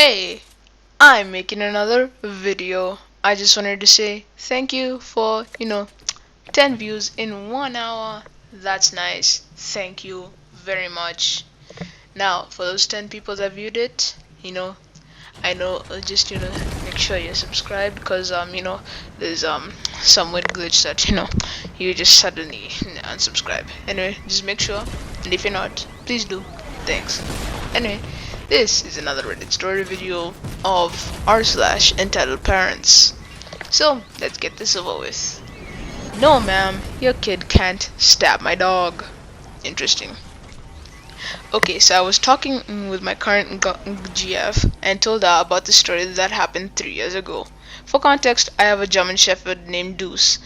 Hey, I'm making another video. I just wanted to say thank you for, 10 views in 1 hour. That's nice. Thank you very much. Now, for those 10 people that viewed it, I know, just, make sure you're subscribed because, there's, some weird glitch that, you just suddenly unsubscribe. Anyway, just make sure. And if you're not, please do. Thanks. Anyway, this is another Reddit story video of r/ entitled parents. So let's get this over with. No ma'am, your kid can't stab my dog. Interesting. Okay, so I was talking with my current GF and told her about the story that happened 3 years ago. For context, I have a German Shepherd named Deuce.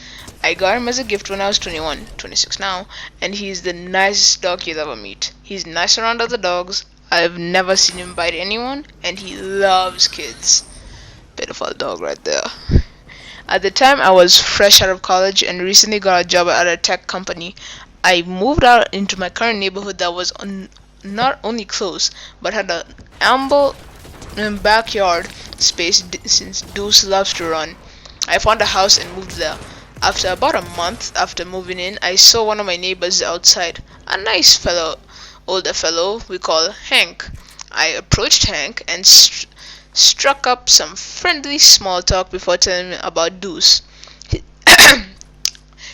I got him as a gift when I was 21, 26 now, and he's the nicest dog you'll ever meet. He's nice around other dogs. I've never seen him bite anyone, and he loves kids. Beautiful dog right there. At the time, I was fresh out of college and recently got a job at a tech company. I moved out into my current neighborhood that was not only close, but had an ample backyard space since Deuce loves to run. I found a house and moved there. After about a month after moving in, I saw one of my neighbors outside. A nice fellow, older fellow we call Hank. I approached Hank and struck up some friendly small talk before telling him about Deuce.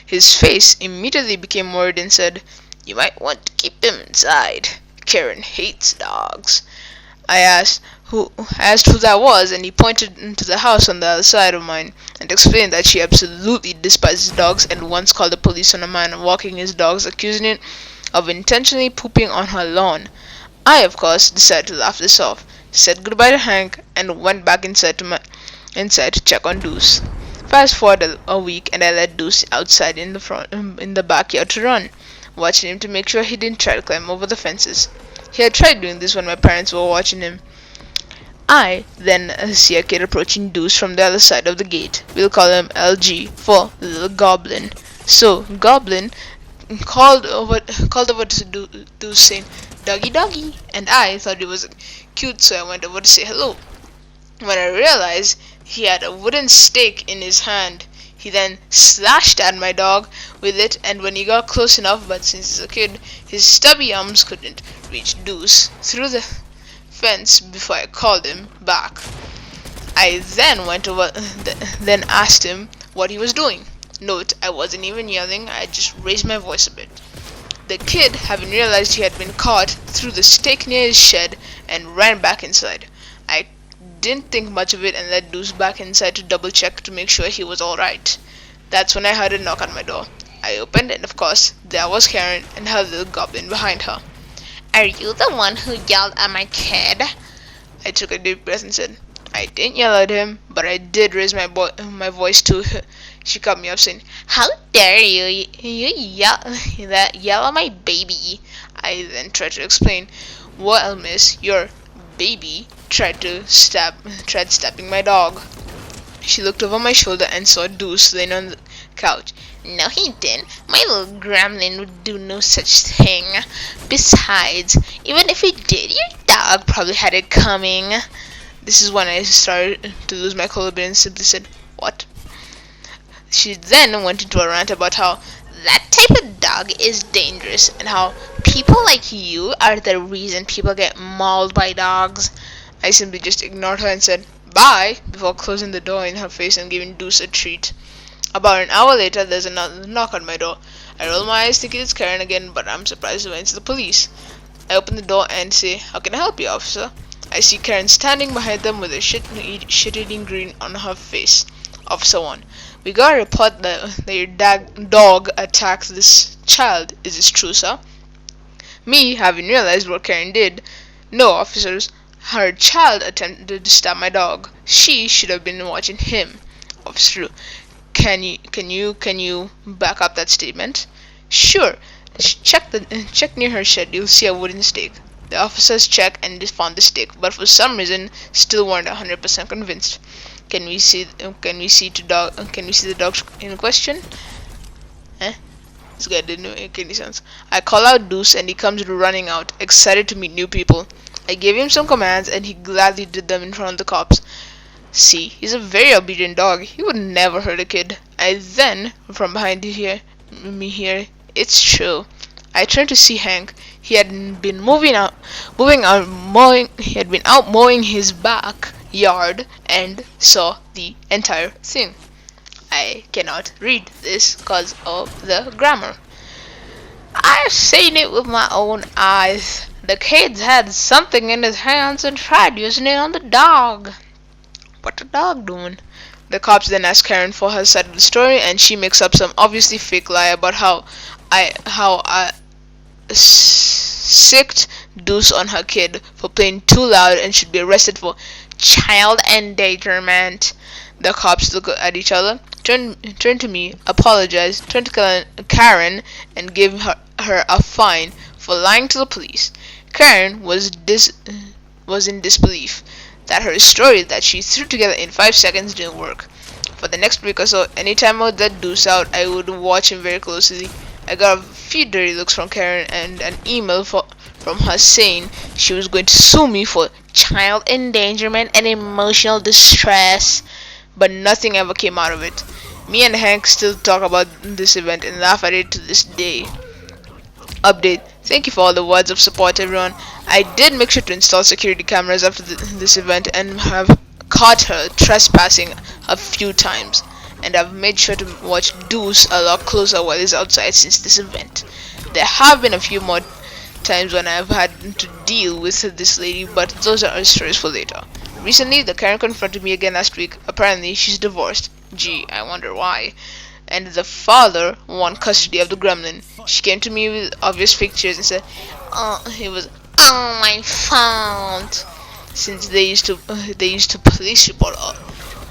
His face immediately became worried and said, "You might want to keep him inside. Karen hates dogs." I asked who that was, and he pointed into the house on the other side of mine and explained that she absolutely despises dogs and once called the police on a man walking his dogs, accusing him of intentionally pooping on her lawn. I, of course, decided to laugh this off, said goodbye to Hank, and went back inside to check on Deuce. Fast forward a week, and I let Deuce outside in the backyard to run, watching him to make sure he didn't try to climb over the fences. He had tried doing this when my parents were watching him. I then see a kid approaching Deuce from the other side of the gate. We'll call him LG for Little Goblin. So Goblin called over to Deuce saying, "Doggy doggy," and I thought it was cute, so I went over to say hello. When I realized he had a wooden stake in his hand, he then slashed at my dog with it, and when he got close enough, but since he's a kid, his stubby arms couldn't reach Deuce through the fence before I called him back. I then went over, then asked him what he was doing. Note, I wasn't even yelling, I just raised my voice a bit. The kid, having realized he had been caught, threw the stake near his shed and ran back inside. I didn't think much of it and let Deuce back inside to double check to make sure he was alright. That's when I heard a knock on my door. I opened, and of course, there was Karen and her little goblin behind her. "Are you the one who yelled at my kid?" I took a deep breath and said, "I didn't yell at him, but I did raise my voice to her." She cut me off saying, "How dare you yell at my baby?" I then tried to explain, "Well, miss, your baby tried stabbing my dog." She looked over my shoulder and saw Deuce laying on the couch. "No, he didn't. My little gremlin would do no such thing. Besides, even if he did, your dog probably had it coming." This is when I started to lose my cool a bit and simply said, "What?" She then went into a rant about how that type of dog is dangerous and how people like you are the reason people get mauled by dogs. I simply just ignored her and said, "Bye," before closing the door in her face and giving Deuce a treat. About an hour later, there's another knock on my door. I roll my eyes thinking it's Karen again, but I'm surprised when it's the police. I open the door and say, "How can I help you, officer?" I see Karen standing behind them with a shit-eating grin on her face. Officer 1, "We got a report that your dog attacked this child. Is this true, sir?" Me, having realized what Karen did, "No, officers. Her child attempted to stab my dog. She should have been watching him." Officer 2, Can you back up that statement?" "Sure. Check near her shed. You'll see a wooden stake." The officers checked and they found the stake, but for some reason still weren't 100% convinced. Can we see the dog in question?" This guy didn't make any sense. I call out Deuce and he comes running out, excited to meet new people. I gave him some commands and he gladly did them in front of the cops. See, he's a very obedient dog. He would never hurt a kid. I then, from behind me here, it's true. I turned to see Hank. He had been he had been out mowing his backyard and saw the entire thing. I cannot read this because of the grammar. I've seen it with my own eyes. The kid had something in his hands and tried using it on the dog. What the dog doing? The cops then ask Karen for her side of the story, and she makes up some obviously fake lie about how I sicked Deuce on her kid for playing too loud and should be arrested for child endangerment. The cops look at each other, turn to me, apologize, turn to Karen, and give her a fine for lying to the police. Karen was in disbelief that her story that she threw together in 5 seconds didn't work. For the next week or so, anytime I would let Deuce out, I would watch him very closely. I got a few dirty looks from Karen and an email from her saying she was going to sue me for child endangerment and emotional distress, but nothing ever came out of it. Me and Hank still talk about this event and laugh at it to this day. Update. Thank you for all the words of support, everyone. I did make sure to install security cameras after this event and have caught her trespassing a few times. And I've made sure to watch Deuce a lot closer while he's outside since this event. There have been a few more times when I've had to deal with this lady, but those are stories for later. Recently, the Karen confronted me again last week. Apparently, she's divorced. Gee, I wonder why. And the father won custody of the gremlin. She came to me with obvious pictures and said, "Oh, it was all my fault." Since they used to police report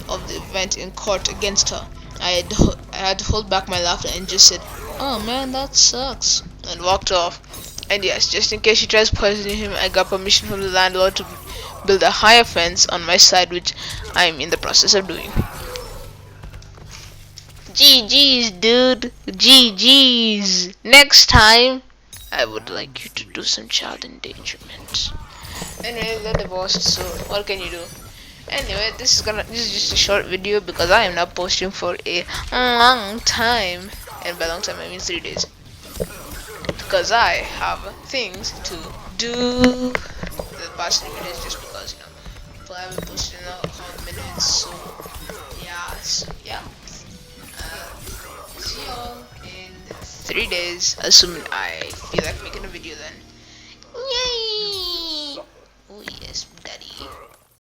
of the event in court against her, I had to hold back my laughter and just said, "Oh man, that sucks," and walked off. And yes, just in case she tries poisoning him, I got permission from the landlord to build a higher fence on my side, which I'm in the process of doing. GG's, dude. GG's. Next time, I would like you to do some child endangerment. Anyway, they're divorced, so what can you do? Anyway, this is just a short video because I am not posting for a long time, and by long time I mean 3 days. Because I have things to do. The past 3 days just because people haven't posted in a couple minutes, so yeah. See y'all in 3 days, assuming I feel like making a video then. Yay! Oh yes, daddy.